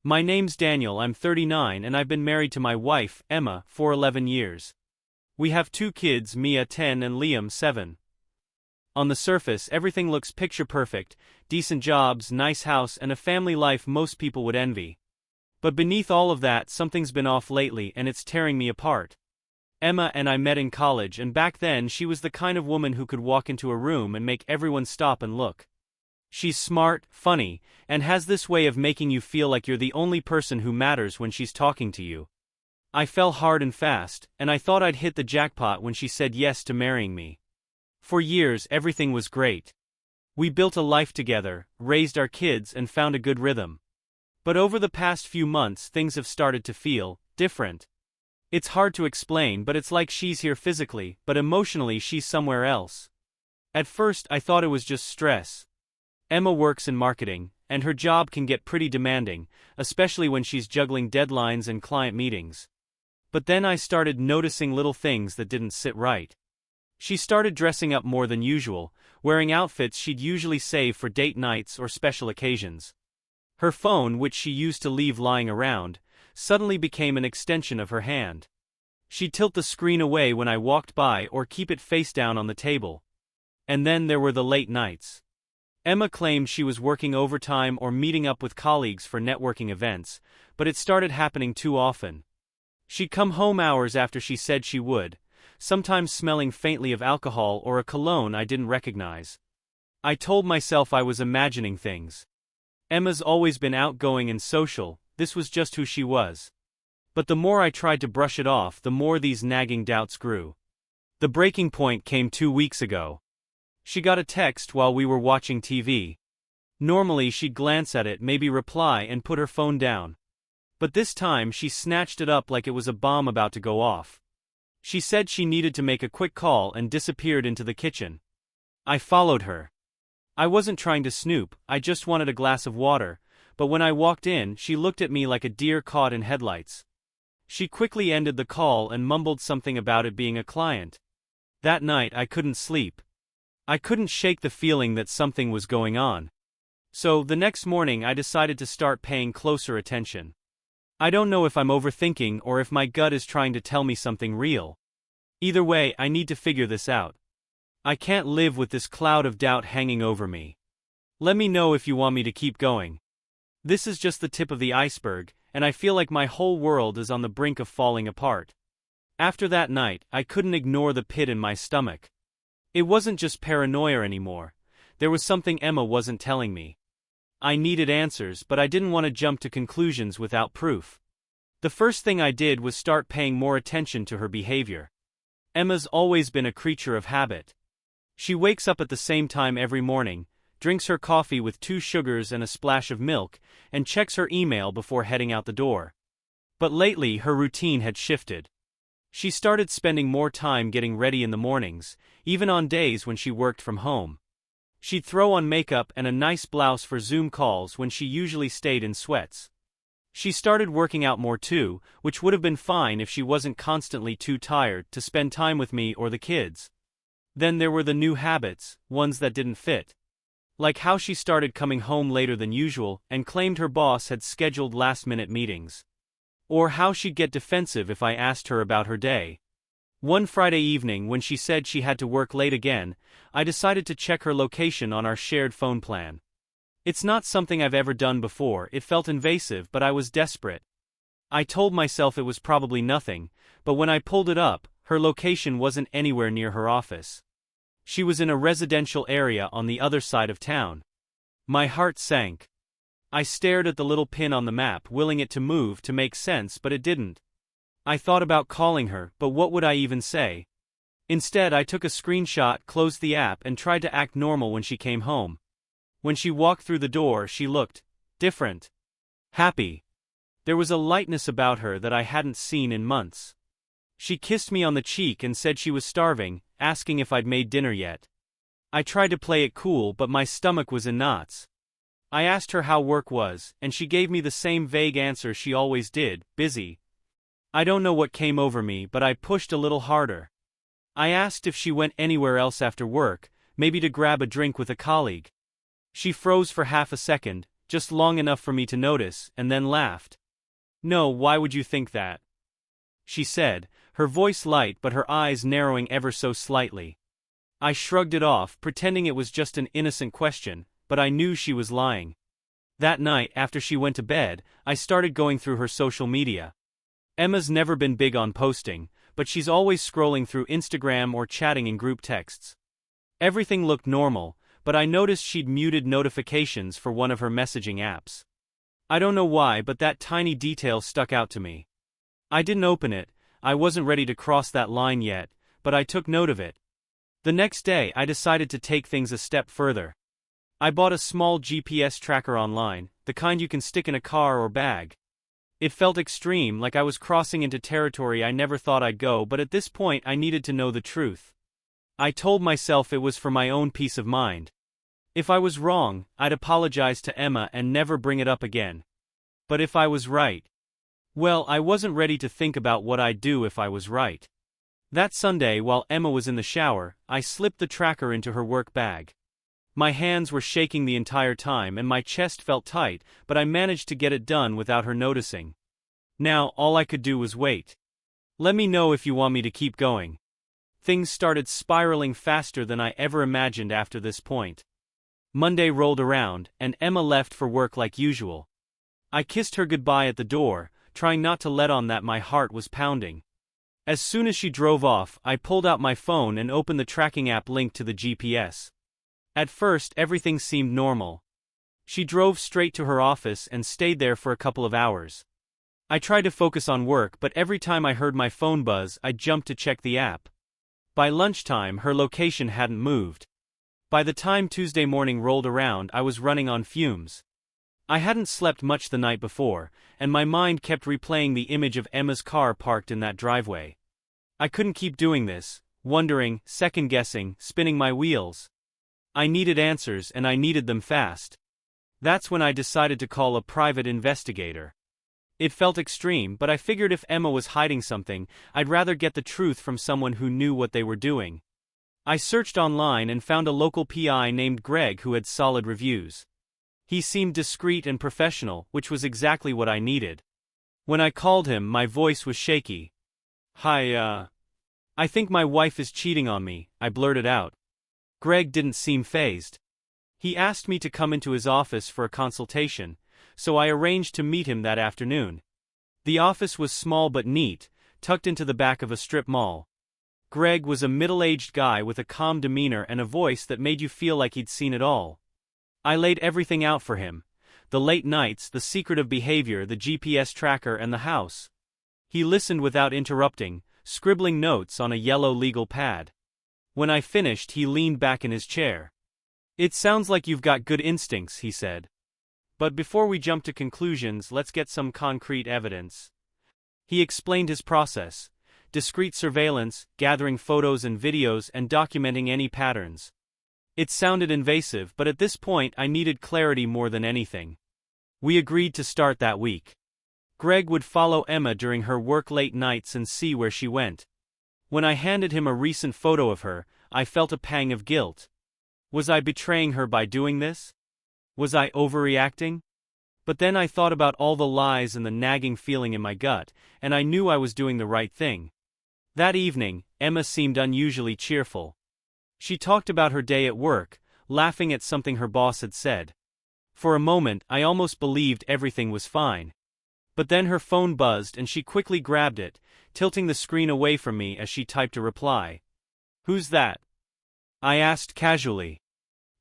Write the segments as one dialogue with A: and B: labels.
A: My name's Daniel, I'm 39 and I've been married to my wife, Emma, for 11 years. We have 2 kids, Mia 10 and Liam 7. On the surface, everything looks picture perfect, decent jobs, nice house and a family life most people would envy. But beneath all of that, something's been off lately and it's tearing me apart. Emma and I met in college, and back then she was the kind of woman who could walk into a room and make everyone stop and look. She's smart, funny, and has this way of making you feel like you're the only person who matters when she's talking to you. I fell hard and fast, and I thought I'd hit the jackpot when she said yes to marrying me. For years, everything was great. We built a life together, raised our kids, and found a good rhythm. But over the past few months, things have started to feel different. It's hard to explain, but it's like she's here physically, but emotionally she's somewhere else. At first, I thought it was just stress. Emma works in marketing, and her job can get pretty demanding, especially when she's juggling deadlines and client meetings. But then I started noticing little things that didn't sit right. She started dressing up more than usual, wearing outfits she'd usually save for date nights or special occasions. Her phone, which she used to leave lying around, suddenly became an extension of her hand. She'd tilt the screen away when I walked by or keep it face down on the table. And then there were the late nights. Emma claimed she was working overtime or meeting up with colleagues for networking events, but it started happening too often. She'd come home hours after she said she would, sometimes smelling faintly of alcohol or a cologne I didn't recognize. I told myself I was imagining things. Emma's always been outgoing and social, this was just who she was. But the more I tried to brush it off, the more these nagging doubts grew. The breaking point came 2 weeks ago. She got a text while we were watching TV. Normally she'd glance at it, maybe reply and put her phone down. But this time she snatched it up like it was a bomb about to go off. She said she needed to make a quick call and disappeared into the kitchen. I followed her. I wasn't trying to snoop, I just wanted a glass of water, but when I walked in, she looked at me like a deer caught in headlights. She quickly ended the call and mumbled something about it being a client. That night I couldn't sleep. I couldn't shake the feeling that something was going on. So, the next morning I decided to start paying closer attention. I don't know if I'm overthinking or if my gut is trying to tell me something real. Either way, I need to figure this out. I can't live with this cloud of doubt hanging over me. Let me know if you want me to keep going. This is just the tip of the iceberg, and I feel like my whole world is on the brink of falling apart. After that night, I couldn't ignore the pit in my stomach. It wasn't just paranoia anymore. There was something Emma wasn't telling me. I needed answers, but I didn't want to jump to conclusions without proof. The first thing I did was start paying more attention to her behavior. Emma's always been a creature of habit. She wakes up at the same time every morning, drinks her coffee with 2 sugars and a splash of milk, and checks her email before heading out the door. But lately her routine had shifted. She started spending more time getting ready in the mornings, even on days when she worked from home. She'd throw on makeup and a nice blouse for Zoom calls when she usually stayed in sweats. She started working out more too, which would have been fine if she wasn't constantly too tired to spend time with me or the kids. Then there were the new habits, ones that didn't fit. Like how she started coming home later than usual and claimed her boss had scheduled last-minute meetings. Or how she'd get defensive if I asked her about her day. One Friday evening, when she said she had to work late again, I decided to check her location on our shared phone plan. It's not something I've ever done before, it felt invasive, but I was desperate. I told myself it was probably nothing, but when I pulled it up, her location wasn't anywhere near her office. She was in a residential area on the other side of town. My heart sank. I stared at the little pin on the map, willing it to move to make sense, but it didn't. I thought about calling her, but what would I even say? Instead, I took a screenshot, closed the app, and tried to act normal when she came home. When she walked through the door, she looked different. Happy. There was a lightness about her that I hadn't seen in months. She kissed me on the cheek and said she was starving, asking if I'd made dinner yet. I tried to play it cool, but my stomach was in knots. I asked her how work was, and she gave me the same vague answer she always did, busy. I don't know what came over me, but I pushed a little harder. I asked if she went anywhere else after work, maybe to grab a drink with a colleague. She froze for half a second, just long enough for me to notice, and then laughed. "No, why would you think that?" she said, her voice light but her eyes narrowing ever so slightly. I shrugged it off, pretending it was just an innocent question, but I knew she was lying. That night, after she went to bed, I started going through her social media. Emma's never been big on posting, but she's always scrolling through Instagram or chatting in group texts. Everything looked normal, but I noticed she'd muted notifications for one of her messaging apps. I don't know why, but that tiny detail stuck out to me. I didn't open it, I wasn't ready to cross that line yet, but I took note of it. The next day I decided to take things a step further. I bought a small GPS tracker online, the kind you can stick in a car or bag. It felt extreme, like I was crossing into territory I never thought I'd go, but at this point I needed to know the truth. I told myself it was for my own peace of mind. If I was wrong, I'd apologize to Emma and never bring it up again. But if I was right, well, I wasn't ready to think about what I'd do if I was right. That Sunday, while Emma was in the shower, I slipped the tracker into her work bag. My hands were shaking the entire time and my chest felt tight, but I managed to get it done without her noticing. Now, all I could do was wait. Let me know if you want me to keep going. Things started spiraling faster than I ever imagined after this point. Monday rolled around, and Emma left for work like usual. I kissed her goodbye at the door, trying not to let on that my heart was pounding. As soon as she drove off, I pulled out my phone and opened the tracking app linked to the GPS. At first, everything seemed normal. She drove straight to her office and stayed there for a couple of hours. I tried to focus on work, but every time I heard my phone buzz, I jumped to check the app. By lunchtime, her location hadn't moved. By the time Tuesday morning rolled around, I was running on fumes. I hadn't slept much the night before, and my mind kept replaying the image of Emma's car parked in that driveway. I couldn't keep doing this, wondering, second-guessing, spinning my wheels. I needed answers, and I needed them fast. That's when I decided to call a private investigator. It felt extreme, but I figured if Emma was hiding something, I'd rather get the truth from someone who knew what they were doing. I searched online and found a local PI named Greg who had solid reviews. He seemed discreet and professional, which was exactly what I needed. When I called him, my voice was shaky. "Hi, I think my wife is cheating on me," I blurted out. Greg didn't seem fazed. He asked me to come into his office for a consultation, so I arranged to meet him that afternoon. The office was small but neat, tucked into the back of a strip mall. Greg was a middle-aged guy with a calm demeanor and a voice that made you feel like he'd seen it all. I laid everything out for him: the late nights, the secretive behavior, the GPS tracker, and the house. He listened without interrupting, scribbling notes on a yellow legal pad. When I finished, he leaned back in his chair. "It sounds like you've got good instincts," he said. "But before we jump to conclusions, let's get some concrete evidence." He explained his process: discreet surveillance, gathering photos and videos, and documenting any patterns. It sounded invasive, but at this point I needed clarity more than anything. We agreed to start that week. Greg would follow Emma during her work late nights and see where she went. When I handed him a recent photo of her, I felt a pang of guilt. Was I betraying her by doing this? Was I overreacting? But then I thought about all the lies and the nagging feeling in my gut, and I knew I was doing the right thing. That evening, Emma seemed unusually cheerful. She talked about her day at work, laughing at something her boss had said. For a moment, I almost believed everything was fine. But then her phone buzzed and she quickly grabbed it, tilting the screen away from me as she typed a reply. "Who's that?" I asked casually.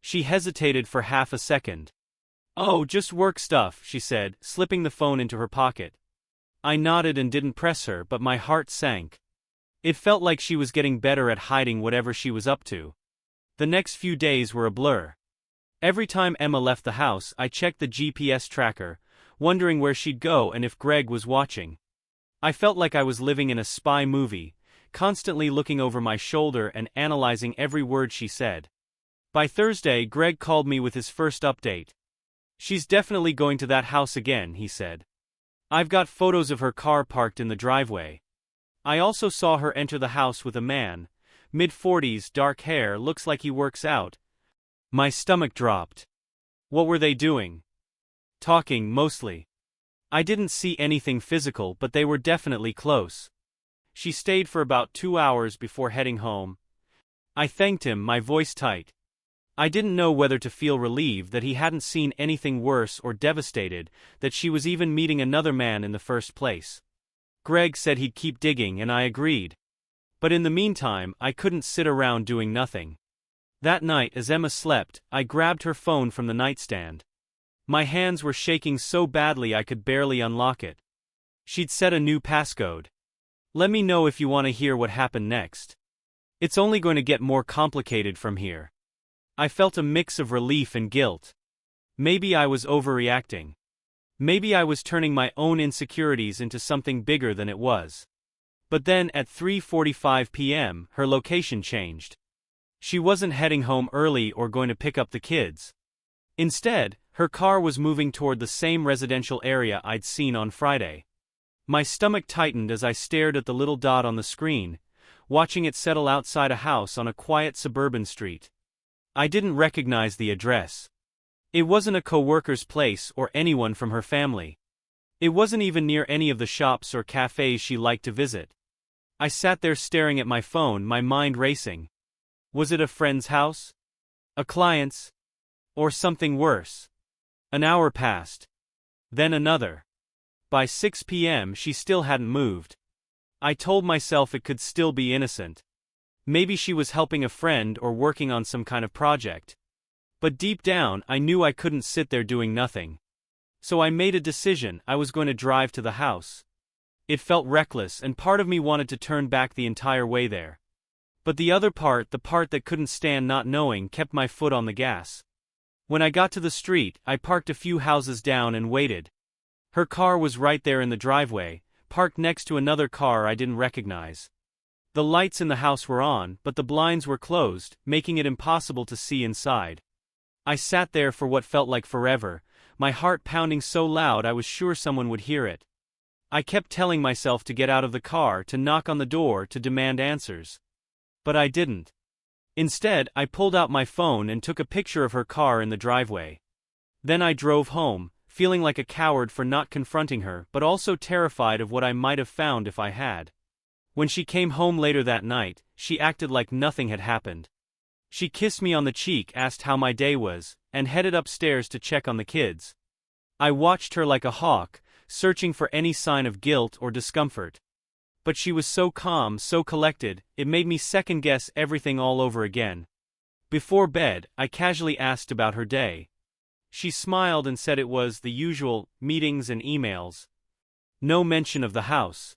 A: She hesitated for half a second. "Oh, just work stuff," she said, slipping the phone into her pocket. I nodded and didn't press her, but my heart sank. It felt like she was getting better at hiding whatever she was up to. The next few days were a blur. Every time Emma left the house, I checked the GPS tracker, wondering where she'd go and if Greg was watching. I felt like I was living in a spy movie, constantly looking over my shoulder and analyzing every word she said. By Thursday, Greg called me with his first update. "She's definitely going to that house again," he said. "I've got photos of her car parked in the driveway. I also saw her enter the house with a man, mid-40s, dark hair, looks like he works out." My stomach dropped. What were they doing? talking mostly. I didn't see anything physical, but they were definitely close. She stayed for about 2 hours before heading home. I thanked him, my voice tight. I didn't know whether to feel relieved that he hadn't seen anything worse or devastated that she was even meeting another man in the first place. Greg said he'd keep digging and I agreed. But in the meantime, I couldn't sit around doing nothing. That night, as Emma slept, I grabbed her phone from the nightstand. My hands were shaking so badly I could barely unlock it. She'd set a new passcode. Let me know if you want to hear what happened next. It's only going to get more complicated from here. I felt a mix of relief and guilt. Maybe I was overreacting. Maybe I was turning my own insecurities into something bigger than it was. But then, at 3:45 p.m., her location changed. She wasn't heading home early or going to pick up the kids. Instead, her car was moving toward the same residential area I'd seen on Friday. My stomach tightened as I stared at the little dot on the screen, watching it settle outside a house on a quiet suburban street. I didn't recognize the address. It wasn't a coworker's place or anyone from her family. It wasn't even near any of the shops or cafes she liked to visit. I sat there staring at my phone, my mind racing. Was it a friend's house? A client's? Or something worse? An hour passed. Then another. By 6 p.m. she still hadn't moved. I told myself it could still be innocent. Maybe she was helping a friend or working on some kind of project. But deep down, I knew I couldn't sit there doing nothing. So I made a decision. I was going to drive to the house. It felt reckless, and part of me wanted to turn back the entire way there. But the other part, the part that couldn't stand not knowing, kept my foot on the gas. When I got to the street, I parked a few houses down and waited. Her car was right there in the driveway, parked next to another car I didn't recognize. The lights in the house were on, but the blinds were closed, making it impossible to see inside. I sat there for what felt like forever, my heart pounding so loud I was sure someone would hear it. I kept telling myself to get out of the car, to knock on the door, to demand answers. But I didn't. Instead, I pulled out my phone and took a picture of her car in the driveway. Then I drove home, feeling like a coward for not confronting her, but also terrified of what I might have found if I had. When she came home later that night, she acted like nothing had happened. She kissed me on the cheek, asked how my day was, and headed upstairs to check on the kids. I watched her like a hawk, searching for any sign of guilt or discomfort. But she was so calm, so collected, it made me second-guess everything all over again. Before bed, I casually asked about her day. She smiled and said it was the usual, meetings and emails. No mention of the house.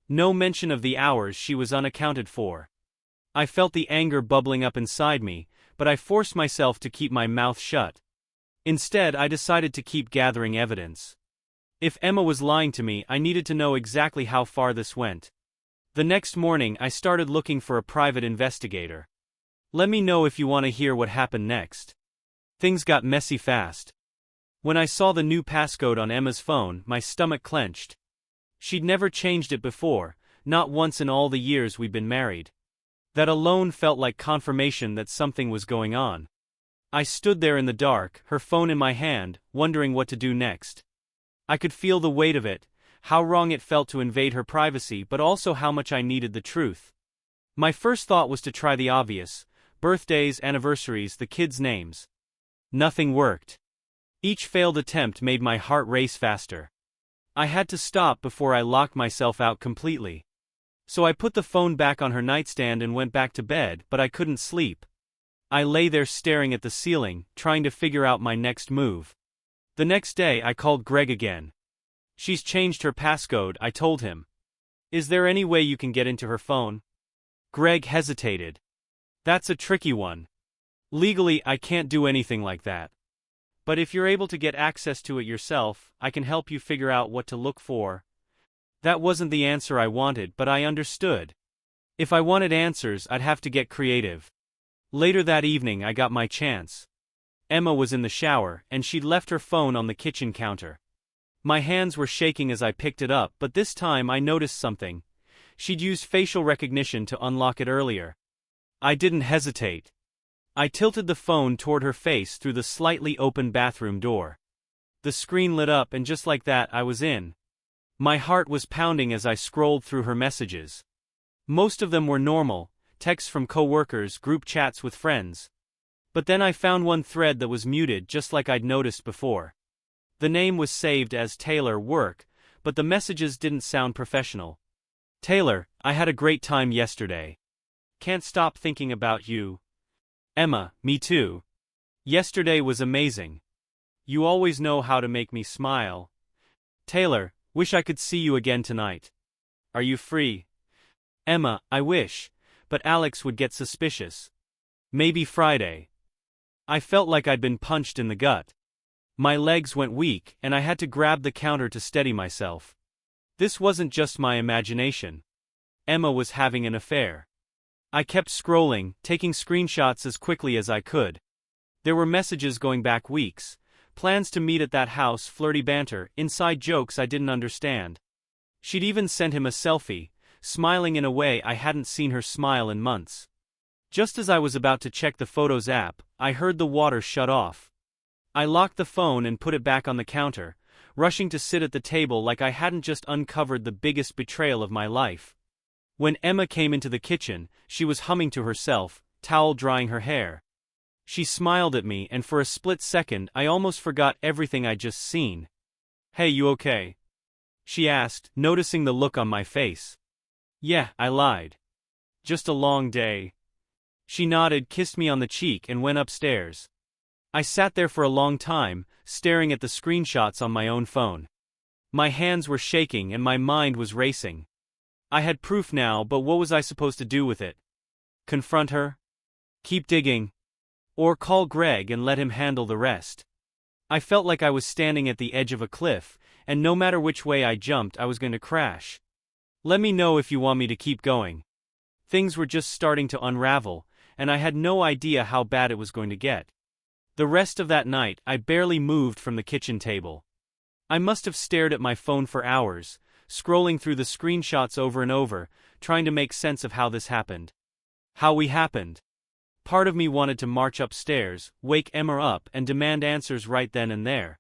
A: No mention of the hours she was unaccounted for. I felt the anger bubbling up inside me, but I forced myself to keep my mouth shut. Instead, I decided to keep gathering evidence. If Emma was lying to me, I needed to know exactly how far this went. The next morning, I started looking for a private investigator. Let me know if you want to hear what happened next. Things got messy fast. When I saw the new passcode on Emma's phone, my stomach clenched. She'd never changed it before, not once in all the years we'd been married. That alone felt like confirmation that something was going on. I stood there in the dark, her phone in my hand, wondering what to do next. I could feel the weight of it, how wrong it felt to invade her privacy, but also how much I needed the truth. My first thought was to try the obvious: birthdays, anniversaries, the kids' names. Nothing worked. Each failed attempt made my heart race faster. I had to stop before I locked myself out completely. So I put the phone back on her nightstand and went back to bed, but I couldn't sleep. I lay there staring at the ceiling, trying to figure out my next move. The next day I called Greg again. She's changed her passcode, I told him. Is there any way you can get into her phone? Greg hesitated. That's a tricky one. Legally, I can't do anything like that. But if you're able to get access to it yourself, I can help you figure out what to look for. That wasn't the answer I wanted, but I understood. If I wanted answers, I'd have to get creative. Later that evening, I got my chance. Emma was in the shower, and she'd left her phone on the kitchen counter. My hands were shaking as I picked it up, but this time I noticed something. She'd used facial recognition to unlock it earlier. I didn't hesitate. I tilted the phone toward her face through the slightly open bathroom door. The screen lit up and just like that I was in. My heart was pounding as I scrolled through her messages. Most of them were normal, texts from coworkers, group chats with friends. But then I found one thread that was muted just like I'd noticed before. The name was saved as Taylor Work, but the messages didn't sound professional. Taylor, I had a great time yesterday. Can't stop thinking about you. Emma, me too. Yesterday was amazing. You always know how to make me smile. Taylor, wish I could see you again tonight. Are you free? Emma, I wish, but Alex would get suspicious. Maybe Friday. I felt like I'd been punched in the gut. My legs went weak and I had to grab the counter to steady myself. This wasn't just my imagination. Emma was having an affair. I kept scrolling, taking screenshots as quickly as I could. There were messages going back weeks, plans to meet at that house, flirty banter, inside jokes I didn't understand. She'd even sent him a selfie, smiling in a way I hadn't seen her smile in months. Just as I was about to check the Photos app, I heard the water shut off. I locked the phone and put it back on the counter, rushing to sit at the table like I hadn't just uncovered the biggest betrayal of my life. When Emma came into the kitchen, she was humming to herself, towel drying her hair. She smiled at me and for a split second I almost forgot everything I'd just seen. Hey, you okay? She asked, noticing the look on my face. Yeah, I lied. Just a long day. She nodded, kissed me on the cheek and went upstairs. I sat there for a long time, staring at the screenshots on my own phone. My hands were shaking and my mind was racing. I had proof now, but what was I supposed to do with it? Confront her? Keep digging? Or call Greg and let him handle the rest? I felt like I was standing at the edge of a cliff, and no matter which way I jumped I was going to crash. Let me know if you want me to keep going. Things were just starting to unravel, and I had no idea how bad it was going to get. The rest of that night, I barely moved from the kitchen table. I must have stared at my phone for hours, scrolling through the screenshots over and over, trying to make sense of how this happened. How we happened. Part of me wanted to march upstairs, wake Emma up and demand answers right then and there.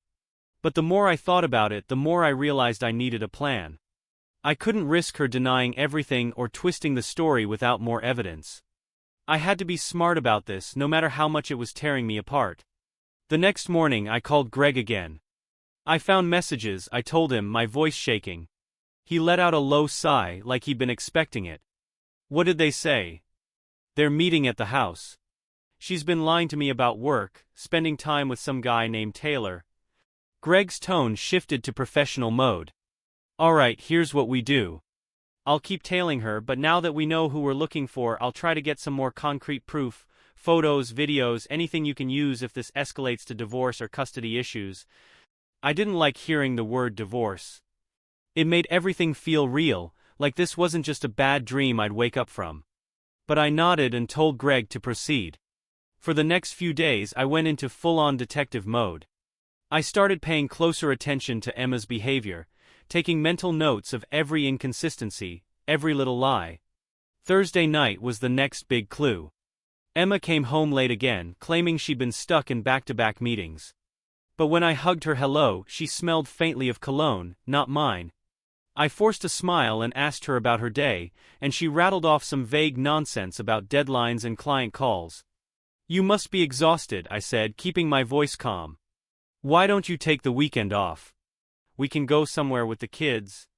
A: But the more I thought about it, the more I realized I needed a plan. I couldn't risk her denying everything or twisting the story without more evidence. I had to be smart about this, no matter how much it was tearing me apart. The next morning I called Greg again. I found messages, I told him, my voice shaking. He let out a low sigh, like he'd been expecting it. What did they say? They're meeting at the house. She's been lying to me about work, spending time with some guy named Taylor. Greg's tone shifted to professional mode. Alright, here's what we do. I'll keep tailing her, but now that we know who we're looking for, I'll try to get some more concrete proof, photos, videos, anything you can use if this escalates to divorce or custody issues. I didn't like hearing the word divorce. It made everything feel real, like this wasn't just a bad dream I'd wake up from. But I nodded and told Greg to proceed. For the next few days I went into full-on detective mode. I started paying closer attention to Emma's behavior, taking mental notes of every inconsistency, every little lie. Thursday night was the next big clue. Emma came home late again, claiming she'd been stuck in back-to-back meetings. But when I hugged her hello, she smelled faintly of cologne, not mine. I forced a smile and asked her about her day, and she rattled off some vague nonsense about deadlines and client calls. You must be exhausted, I said, keeping my voice calm. Why don't you take the weekend off? We can go somewhere with the kids.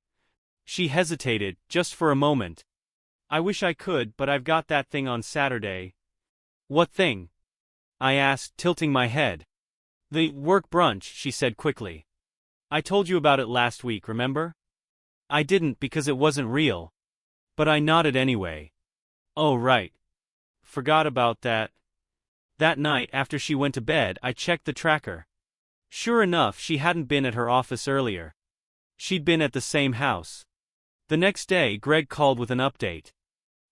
A: She hesitated, just for a moment. I wish I could, but I've got that thing on Saturday. What thing? I asked, tilting my head. The work brunch, she said quickly. I told you about it last week, remember? I didn't because it wasn't real. But I nodded anyway. Oh, right. Forgot about that. That night, after she went to bed, I checked the tracker. Sure enough, she hadn't been at her office earlier. She'd been at the same house. The next day, Greg called with an update.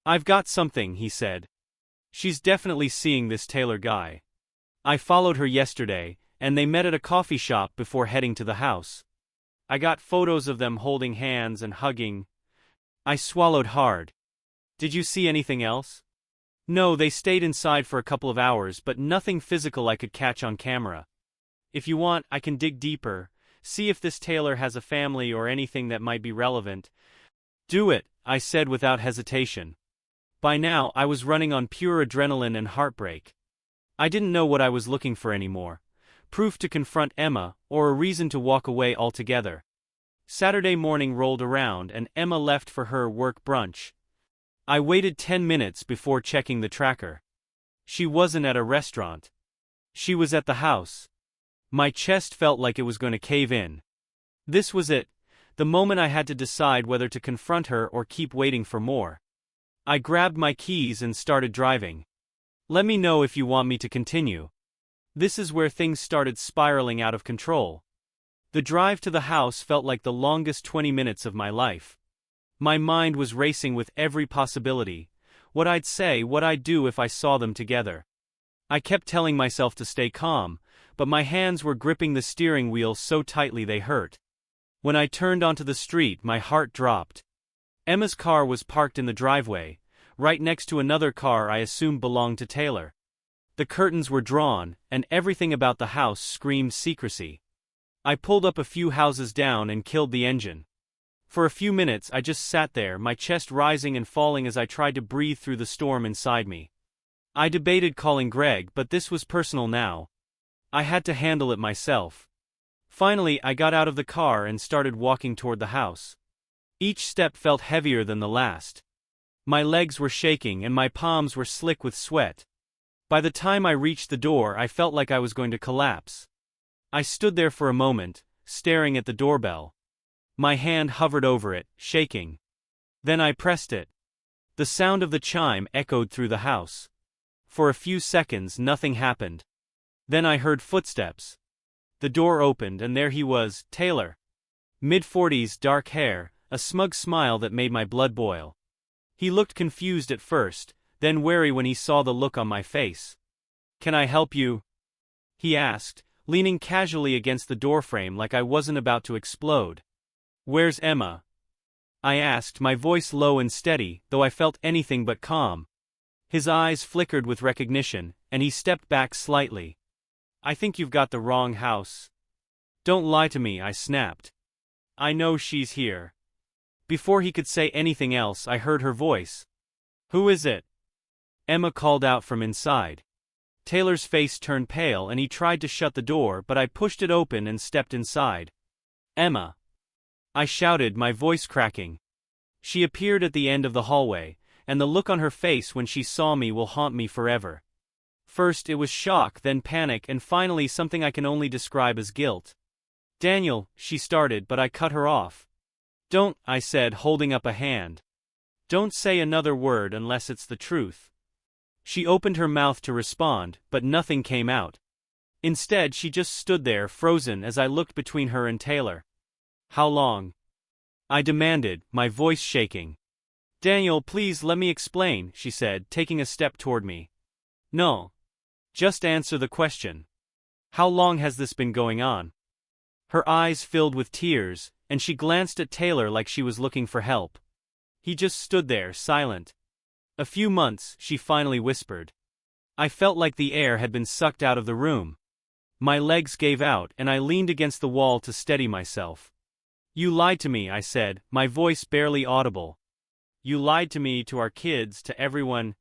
A: I've got something, he said. She's definitely seeing this Taylor guy. I followed her yesterday, and they met at a coffee shop before heading to the house. I got photos of them holding hands and hugging. I swallowed hard. Did you see anything else? No, they stayed inside for a couple of hours, but nothing physical I could catch on camera. If you want, I can dig deeper, see if this Taylor has a family or anything that might be relevant. Do it, I said without hesitation. By now, I was running on pure adrenaline and heartbreak. I didn't know what I was looking for anymore. Proof to confront Emma, or a reason to walk away altogether. Saturday morning rolled around and Emma left for her work brunch. I waited 10 minutes before checking the tracker. She wasn't at a restaurant. She was at the house. My chest felt like it was going to cave in. This was it, the moment I had to decide whether to confront her or keep waiting for more. I grabbed my keys and started driving. Let me know if you want me to continue. This is where things started spiraling out of control. The drive to the house felt like the longest 20 minutes of my life. My mind was racing with every possibility, what I'd say, what I'd do if I saw them together. I kept telling myself to stay calm, but my hands were gripping the steering wheel so tightly they hurt. When I turned onto the street, my heart dropped. Emma's car was parked in the driveway, right next to another car I assumed belonged to Taylor. The curtains were drawn, and everything about the house screamed secrecy. I pulled up a few houses down and killed the engine. For a few minutes I just sat there, my chest rising and falling as I tried to breathe through the storm inside me. I debated calling Greg, but this was personal now. I had to handle it myself. Finally, I got out of the car and started walking toward the house. Each step felt heavier than the last. My legs were shaking and my palms were slick with sweat. By the time I reached the door, I felt like I was going to collapse. I stood there for a moment, staring at the doorbell. My hand hovered over it, shaking. Then I pressed it. The sound of the chime echoed through the house. For a few seconds, nothing happened. Then I heard footsteps. The door opened and there he was, Taylor. Mid-40s, dark hair, a smug smile that made my blood boil. He looked confused at first, then wary when he saw the look on my face. "Can I help you?" he asked, leaning casually against the doorframe like I wasn't about to explode. "Where's Emma?" I asked, my voice low and steady, though I felt anything but calm. His eyes flickered with recognition, and he stepped back slightly. "I think you've got the wrong house." "Don't lie to me," I snapped. "I know she's here." Before he could say anything else, I heard her voice. "Who is it?" Emma called out from inside. Taylor's face turned pale and he tried to shut the door, but I pushed it open and stepped inside. "Emma!" I shouted, my voice cracking. She appeared at the end of the hallway, and the look on her face when she saw me will haunt me forever. First it was shock, then panic, and finally something I can only describe as guilt. "Daniel," she started, but I cut her off. "Don't," I said, holding up a hand. "Don't say another word unless it's the truth." She opened her mouth to respond, but nothing came out. Instead, she just stood there, frozen, as I looked between her and Taylor. "How long?" I demanded, my voice shaking. "Daniel, please let me explain," she said, taking a step toward me. "No. Just answer the question. How long has this been going on?" Her eyes filled with tears, and she glanced at Taylor like she was looking for help. He just stood there, silent. "A few months," she finally whispered. I felt like the air had been sucked out of the room. My legs gave out and I leaned against the wall to steady myself. "You lied to me," I said, my voice barely audible. "You lied to me, to our kids, to everyone."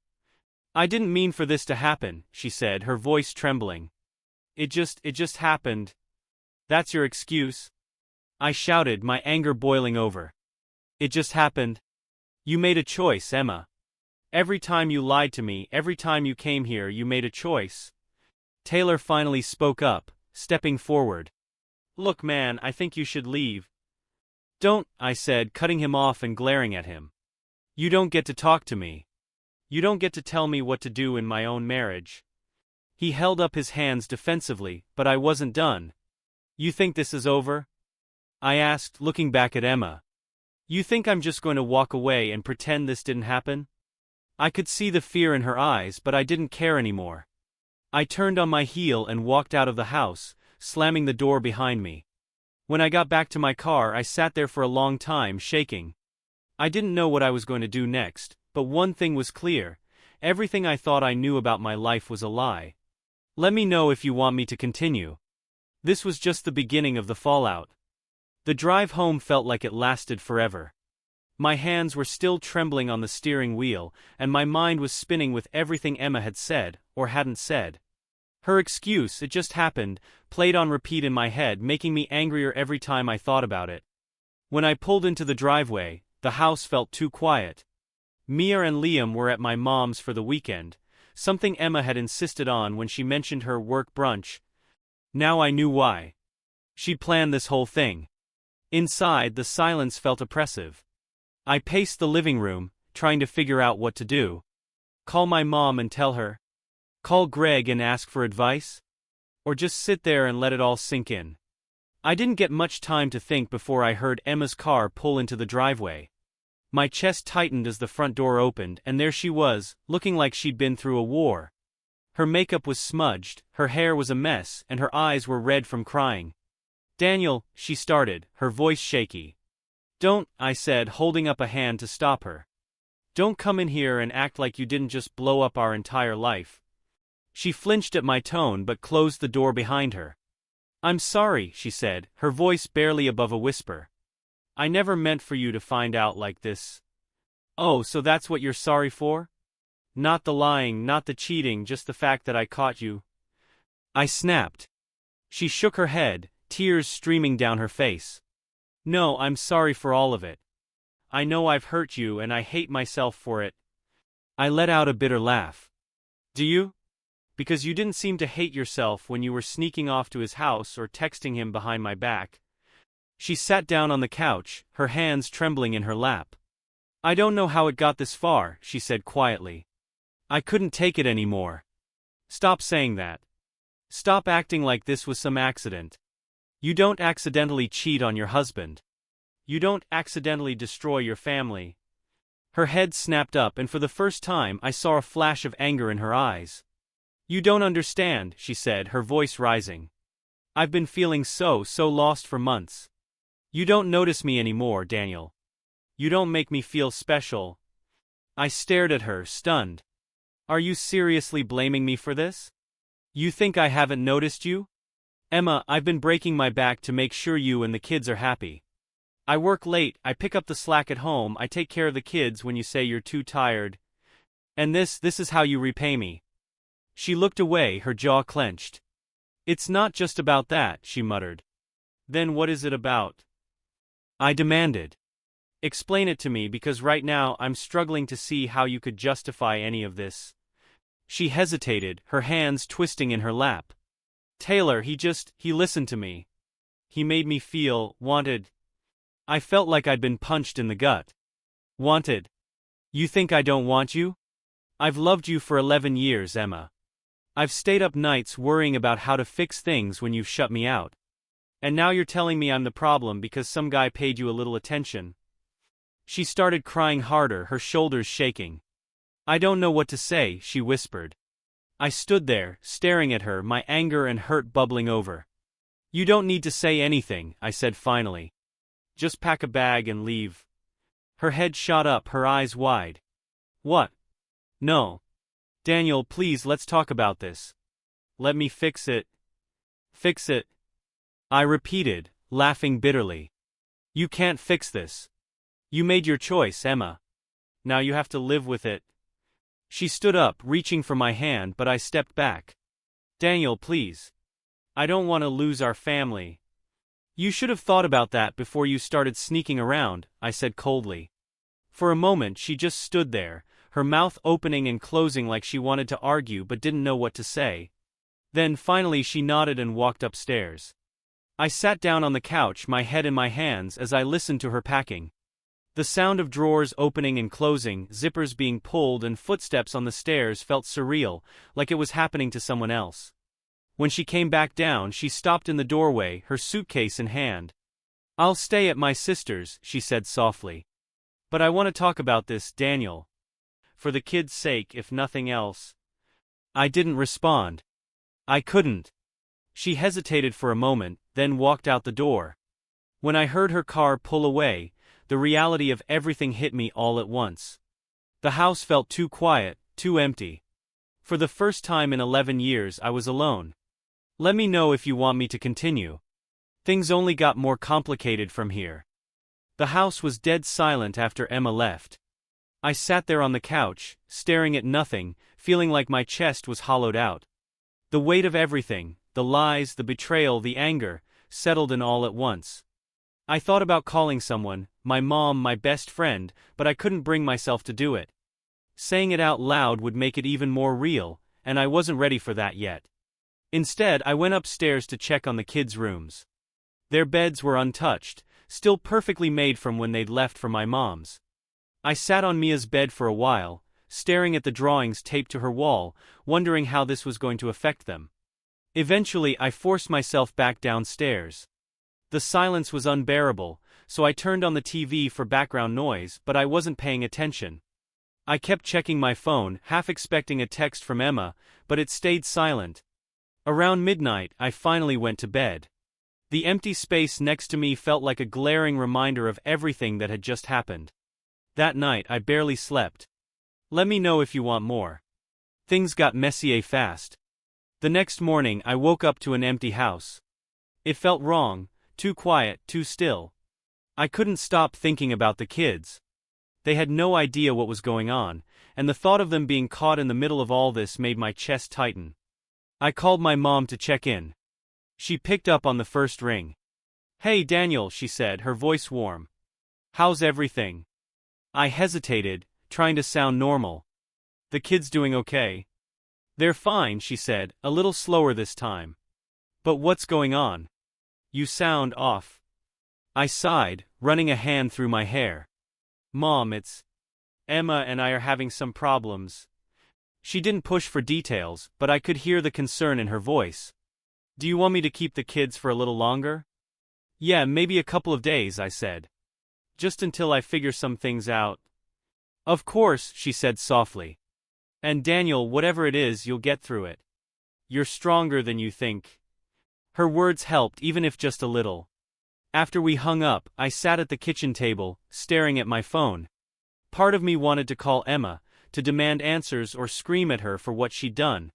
A: "I didn't mean for this to happen," she said, her voice trembling. It just happened." "That's your excuse?" I shouted, my anger boiling over. "It just happened. You made a choice, Emma. Every time you lied to me, every time you came here, you made a choice." Taylor finally spoke up, stepping forward. "Look, man, I think you should leave." "Don't," I said, cutting him off and glaring at him. "You don't get to talk to me. You don't get to tell me what to do in my own marriage." He held up his hands defensively, but I wasn't done. "You think this is over?" I asked, looking back at Emma. "You think I'm just going to walk away and pretend this didn't happen?" I could see the fear in her eyes, but I didn't care anymore. I turned on my heel and walked out of the house, slamming the door behind me. When I got back to my car, I sat there for a long time, shaking. I didn't know what I was going to do next, but one thing was clear: everything I thought I knew about my life was a lie. Let me know if you want me to continue. This was just the beginning of the fallout. The drive home felt like it lasted forever. My hands were still trembling on the steering wheel, and my mind was spinning with everything Emma had said, or hadn't said. Her excuse, "it just happened," played on repeat in my head, making me angrier every time I thought about it. When I pulled into the driveway, the house felt too quiet. Mia and Liam were at my mom's for the weekend, something Emma had insisted on when she mentioned her work brunch. Now I knew why. She'd planned this whole thing. Inside, the silence felt oppressive. I paced the living room, trying to figure out what to do. Call my mom and tell her? Call Greg and ask for advice? Or just sit there and let it all sink in? I didn't get much time to think before I heard Emma's car pull into the driveway. My chest tightened as the front door opened, and there she was, looking like she'd been through a war. Her makeup was smudged, her hair was a mess, and her eyes were red from crying. "Daniel," she started, her voice shaky. "Don't," I said, holding up a hand to stop her. "Don't come in here and act like you didn't just blow up our entire life." She flinched at my tone but closed the door behind her. "I'm sorry," she said, her voice barely above a whisper. "I never meant for you to find out like this." "Oh, so that's what you're sorry for? Not the lying, not the cheating, just the fact that I caught you?" I snapped. She shook her head, tears streaming down her face. "No, I'm sorry for all of it. I know I've hurt you and I hate myself for it." I let out a bitter laugh. "Do you? Because you didn't seem to hate yourself when you were sneaking off to his house or texting him behind my back." She sat down on the couch, her hands trembling in her lap. "I don't know how it got this far," she said quietly. "I couldn't take it anymore." "Stop saying that. Stop acting like this was some accident. You don't accidentally cheat on your husband. You don't accidentally destroy your family." Her head snapped up, and for the first time I saw a flash of anger in her eyes. "You don't understand," she said, her voice rising. "I've been feeling so lost for months. You don't notice me anymore, Daniel. You don't make me feel special." I stared at her, stunned. "Are you seriously blaming me for this? You think I haven't noticed you? Emma, I've been breaking my back to make sure you and the kids are happy. I work late, I pick up the slack at home, I take care of the kids when you say you're too tired. And this is how you repay me." She looked away, her jaw clenched. "It's not just about that," she muttered. "Then what is it about?" I demanded. "Explain it to me, because right now I'm struggling to see how you could justify any of this." She hesitated, her hands twisting in her lap. "Taylor, he listened to me. He made me feel wanted." I felt like I'd been punched in the gut. "Wanted? You think I don't want you? I've loved you for 11 years, Emma. I've stayed up nights worrying about how to fix things when you've shut me out. And now you're telling me I'm the problem because some guy paid you a little attention." She started crying harder, her shoulders shaking. "I don't know what to say," she whispered. I stood there, staring at her, my anger and hurt bubbling over. "You don't need to say anything," I said finally. "Just pack a bag and leave." Her head shot up, her eyes wide. "What? No. Daniel, please, let's talk about this. Let me fix it." "Fix it?" I repeated, laughing bitterly. "You can't fix this. You made your choice, Emma. Now you have to live with it." She stood up, reaching for my hand, but I stepped back. "Daniel, please. I don't want to lose our family." "You should have thought about that before you started sneaking around," I said coldly. For a moment she just stood there, her mouth opening and closing like she wanted to argue but didn't know what to say. Then finally she nodded and walked upstairs. I sat down on the couch, my head in my hands, as I listened to her packing. The sound of drawers opening and closing, zippers being pulled, and footsteps on the stairs felt surreal, like it was happening to someone else. When she came back down, she stopped in the doorway, her suitcase in hand. "I'll stay at my sister's," she said softly. "But I want to talk about this, Daniel. For the kids' sake, if nothing else." I didn't respond. I couldn't. She hesitated for a moment, then walked out the door. When I heard her car pull away, the reality of everything hit me all at once. The house felt too quiet, too empty. For the first time in 11 years I was alone. Let me know if you want me to continue. Things only got more complicated from here. The house was dead silent after Emma left. I sat there on the couch, staring at nothing, feeling like my chest was hollowed out. The weight of everything, the lies, the betrayal, the anger, settled in all at once. I thought about calling someone, my mom, my best friend, but I couldn't bring myself to do it. Saying it out loud would make it even more real, and I wasn't ready for that yet. Instead, I went upstairs to check on the kids' rooms. Their beds were untouched, still perfectly made from when they'd left for my mom's. I sat on Mia's bed for a while, staring at the drawings taped to her wall, wondering how this was going to affect them. Eventually, I forced myself back downstairs. The silence was unbearable, so I turned on the TV for background noise, but I wasn't paying attention. I kept checking my phone, half expecting a text from Emma, but it stayed silent. Around midnight, I finally went to bed. The empty space next to me felt like a glaring reminder of everything that had just happened. That night, I barely slept. Let me know if you want more. Things got messy fast. The next morning, I woke up to an empty house. It felt wrong, too quiet, too still. I couldn't stop thinking about the kids. They had no idea what was going on, and the thought of them being caught in the middle of all this made my chest tighten. I called my mom to check in. She picked up on the first ring. "Hey Daniel," she said, her voice warm. "How's everything?" I hesitated, trying to sound normal. "The kids doing okay?" "They're fine," she said, a little slower this time. "But what's going on? You sound off." I sighed, running a hand through my hair. "Mom, it's Emma and I are having some problems." She didn't push for details, but I could hear the concern in her voice. "Do you want me to keep the kids for a little longer?" "Yeah, maybe a couple of days," I said. "Just until I figure some things out." "Of course," she said softly. "And Daniel, whatever it is, you'll get through it. You're stronger than you think." Her words helped, even if just a little. After we hung up, I sat at the kitchen table, staring at my phone. Part of me wanted to call Emma, to demand answers or scream at her for what she'd done.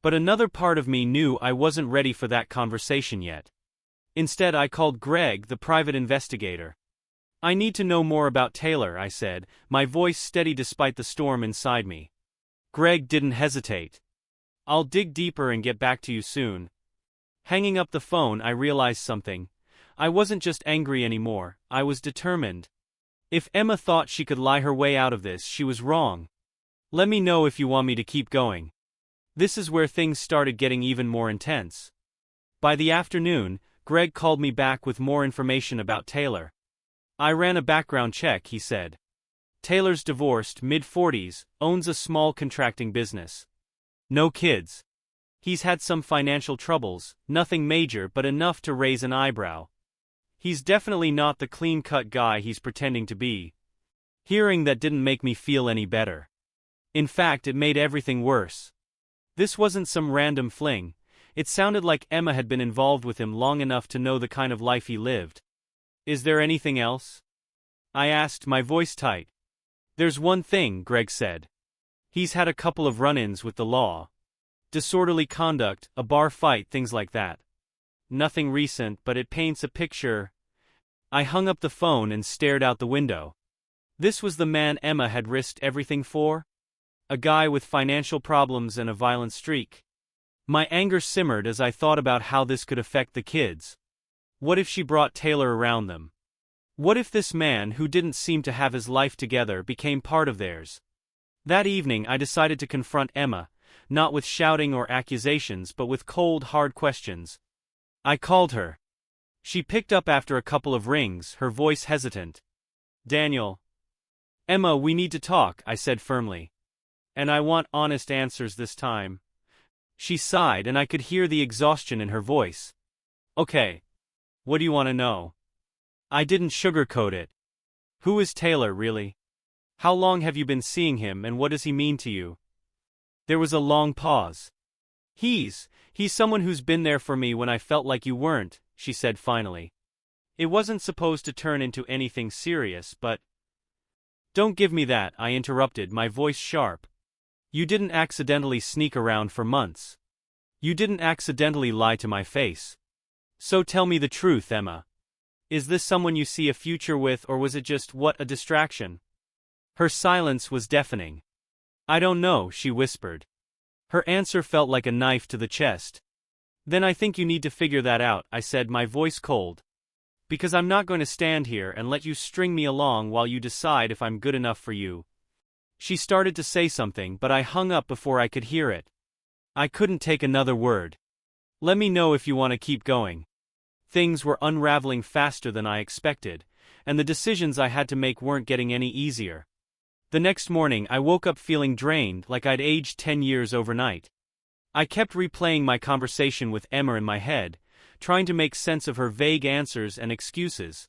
A: But another part of me knew I wasn't ready for that conversation yet. Instead, I called Greg, the private investigator. "I need to know more about Taylor," I said, my voice steady despite the storm inside me. Greg didn't hesitate. "I'll dig deeper and get back to you soon." Hanging up the phone, I realized something. I wasn't just angry anymore, I was determined. If Emma thought she could lie her way out of this, she was wrong. "Let me know if you want me to keep going." This is where things started getting even more intense. By the afternoon, Greg called me back with more information about Taylor. "I ran a background check," he said. "Taylor's divorced, mid-40s, owns a small contracting business. No kids. He's had some financial troubles, nothing major but enough to raise an eyebrow. He's definitely not the clean-cut guy he's pretending to be." Hearing that didn't make me feel any better. In fact, it made everything worse. This wasn't some random fling. It sounded like Emma had been involved with him long enough to know the kind of life he lived. "Is there anything else?" I asked, my voice tight. "There's one thing," Greg said. "He's had a couple of run-ins with the law. Disorderly conduct, a bar fight, things like that. Nothing recent, but it paints a picture." I hung up the phone and stared out the window. This was the man Emma had risked everything for? A guy with financial problems and a violent streak. My anger simmered as I thought about how this could affect the kids. What if she brought Taylor around them? What if this man, who didn't seem to have his life together, became part of theirs? That evening I decided to confront Emma, not with shouting or accusations but with cold, hard questions. I called her. She picked up after a couple of rings, her voice hesitant. "Daniel." "Emma, we need to talk," I said firmly. "And I want honest answers this time." She sighed and I could hear the exhaustion in her voice. "Okay. What do you want to know?" I didn't sugarcoat it. "Who is Taylor, really? How long have you been seeing him and what does he mean to you?" There was a long pause. He's someone who's been there for me when I felt like you weren't," she said finally. "It wasn't supposed to turn into anything serious, but—" "Don't give me that," I interrupted, my voice sharp. "You didn't accidentally sneak around for months. You didn't accidentally lie to my face. So tell me the truth, Emma. Is this someone you see a future with, or was it just, a distraction? Her silence was deafening. I don't know, she whispered. Her answer felt like a knife to the chest. Then I think you need to figure that out, I said, my voice cold. Because I'm not going to stand here and let you string me along while you decide if I'm good enough for you. She started to say something, but I hung up before I could hear it. I couldn't take another word. Let me know if you want to keep going. Things were unraveling faster than I expected, and the decisions I had to make weren't getting any easier. The next morning I woke up feeling drained, like I'd aged 10 years overnight. I kept replaying my conversation with Emma in my head, trying to make sense of her vague answers and excuses.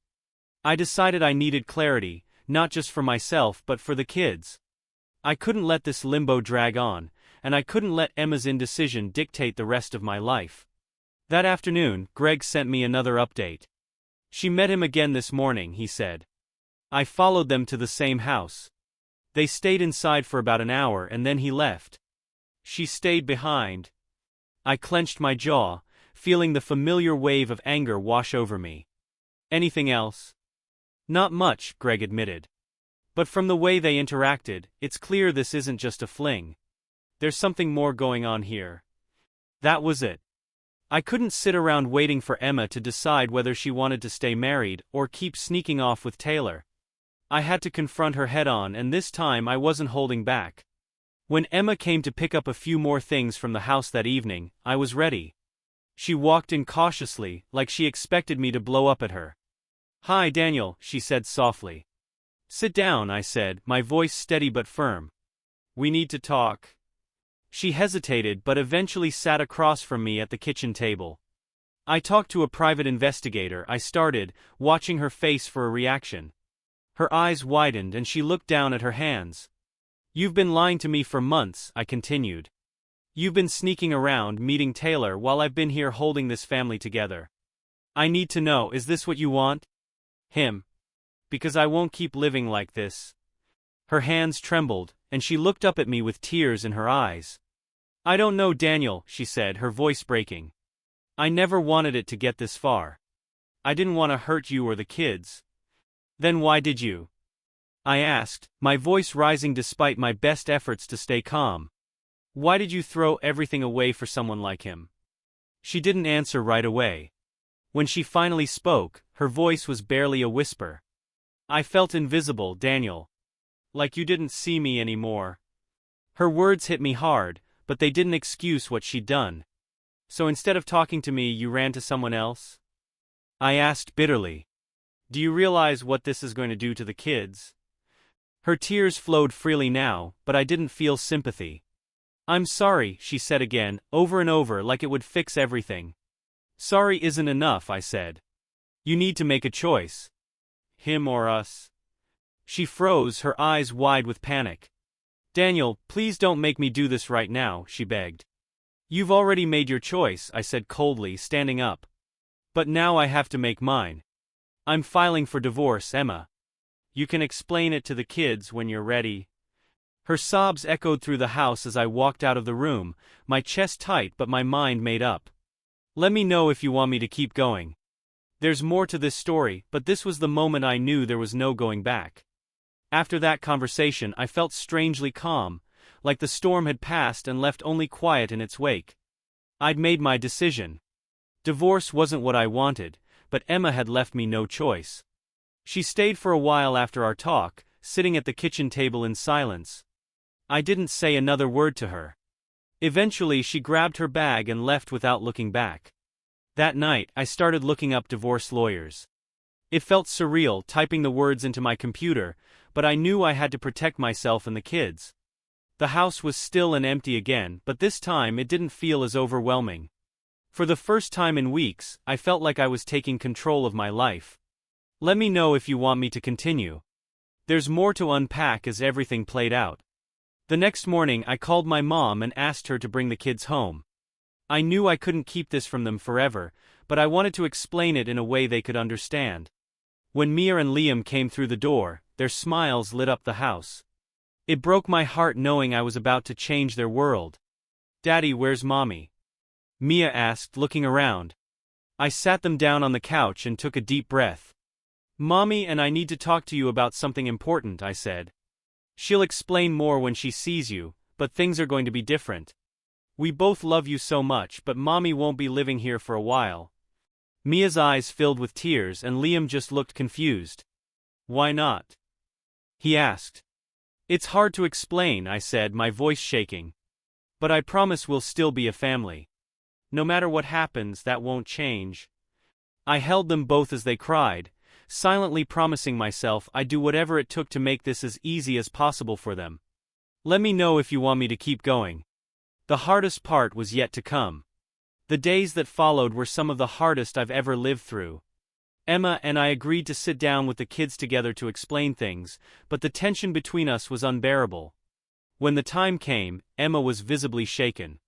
A: I decided I needed clarity, not just for myself but for the kids. I couldn't let this limbo drag on, and I couldn't let Emma's indecision dictate the rest of my life. That afternoon, Greg sent me another update. She met him again this morning, he said. I followed them to the same house. They stayed inside for about an hour and then he left. She stayed behind. I clenched my jaw, feeling the familiar wave of anger wash over me. Anything else? Not much, Greg admitted. But from the way they interacted, it's clear this isn't just a fling. There's something more going on here. That was it. I couldn't sit around waiting for Emma to decide whether she wanted to stay married or keep sneaking off with Taylor. I had to confront her head-on, and this time I wasn't holding back. When Emma came to pick up a few more things from the house that evening, I was ready. She walked in cautiously, like she expected me to blow up at her. Hi, Daniel, she said softly. Sit down, I said, my voice steady but firm. We need to talk. She hesitated but eventually sat across from me at the kitchen table. I talked to a private investigator, I started, watching her face for a reaction. Her eyes widened and she looked down at her hands. You've been lying to me for months, I continued. You've been sneaking around, meeting Taylor while I've been here holding this family together. I need to know, is this what you want? Him. Because I won't keep living like this. Her hands trembled, and she looked up at me with tears in her eyes. I don't know, Daniel, she said, her voice breaking. I never wanted it to get this far. I didn't want to hurt you or the kids. Then why did you? I asked, my voice rising despite my best efforts to stay calm. Why did you throw everything away for someone like him? She didn't answer right away. When she finally spoke, her voice was barely a whisper. I felt invisible, Daniel. Like you didn't see me anymore. Her words hit me hard, but they didn't excuse what she'd done. So instead of talking to me, you ran to someone else? I asked bitterly. Do you realize what this is going to do to the kids? Her tears flowed freely now, but I didn't feel sympathy. I'm sorry, she said again, over and over like it would fix everything. Sorry isn't enough, I said. You need to make a choice. Him or us. She froze, her eyes wide with panic. Daniel, please don't make me do this right now, she begged. You've already made your choice, I said coldly, standing up. But now I have to make mine. I'm filing for divorce, Emma. You can explain it to the kids when you're ready. Her sobs echoed through the house as I walked out of the room, my chest tight but my mind made up. Let me know if you want me to keep going. There's more to this story, but this was the moment I knew there was no going back. After that conversation I felt strangely calm, like the storm had passed and left only quiet in its wake. I'd made my decision. Divorce wasn't what I wanted, but Emma had left me no choice. She stayed for a while after our talk, sitting at the kitchen table in silence. I didn't say another word to her. Eventually she grabbed her bag and left without looking back. That night, I started looking up divorce lawyers. It felt surreal typing the words into my computer, but I knew I had to protect myself and the kids. The house was still and empty again, but this time it didn't feel as overwhelming. For the first time in weeks, I felt like I was taking control of my life. Let me know if you want me to continue. There's more to unpack as everything played out. The next morning I called my mom and asked her to bring the kids home. I knew I couldn't keep this from them forever, but I wanted to explain it in a way they could understand. When Mia and Liam came through the door, their smiles lit up the house. It broke my heart knowing I was about to change their world. Daddy, where's Mommy? Mia asked, looking around. I sat them down on the couch and took a deep breath. Mommy and I need to talk to you about something important, I said. She'll explain more when she sees you, but things are going to be different. We both love you so much, but Mommy won't be living here for a while. Mia's eyes filled with tears and Liam just looked confused. Why not? He asked. It's hard to explain, I said, my voice shaking. But I promise we'll still be a family. No matter what happens, that won't change. I held them both as they cried, silently promising myself I'd do whatever it took to make this as easy as possible for them. Let me know if you want me to keep going. The hardest part was yet to come. The days that followed were some of the hardest I've ever lived through. Emma and I agreed to sit down with the kids together to explain things, but the tension between us was unbearable. When the time came, Emma was visibly shaken.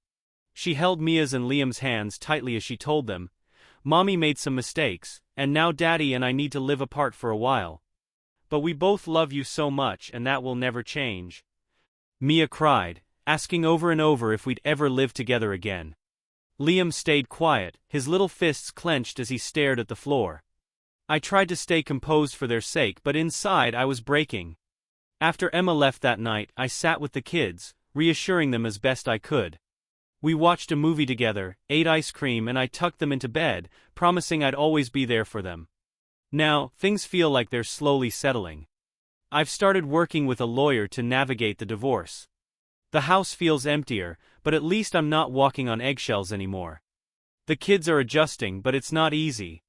A: She held Mia's and Liam's hands tightly as she told them, Mommy made some mistakes, and now Daddy and I need to live apart for a while. But we both love you so much and that will never change. Mia cried, asking over and over if we'd ever live together again. Liam stayed quiet, his little fists clenched as he stared at the floor. I tried to stay composed for their sake, but inside I was breaking. After Emma left that night, I sat with the kids, reassuring them as best I could. We watched a movie together, ate ice cream, and I tucked them into bed, promising I'd always be there for them. Now, things feel like they're slowly settling. I've started working with a lawyer to navigate the divorce. The house feels emptier, but at least I'm not walking on eggshells anymore. The kids are adjusting, but it's not easy.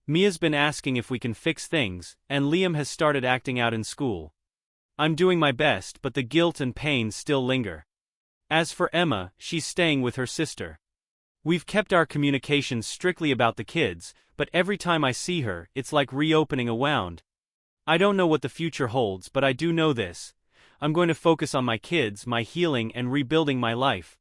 A: Mia's been asking if we can fix things, and Liam has started acting out in school. I'm doing my best, but the guilt and pain still linger. As for Emma, she's staying with her sister. We've kept our communications strictly about the kids, but every time I see her, it's like reopening a wound. I don't know what the future holds, but I do know this. I'm going to focus on my kids, my healing, and rebuilding my life.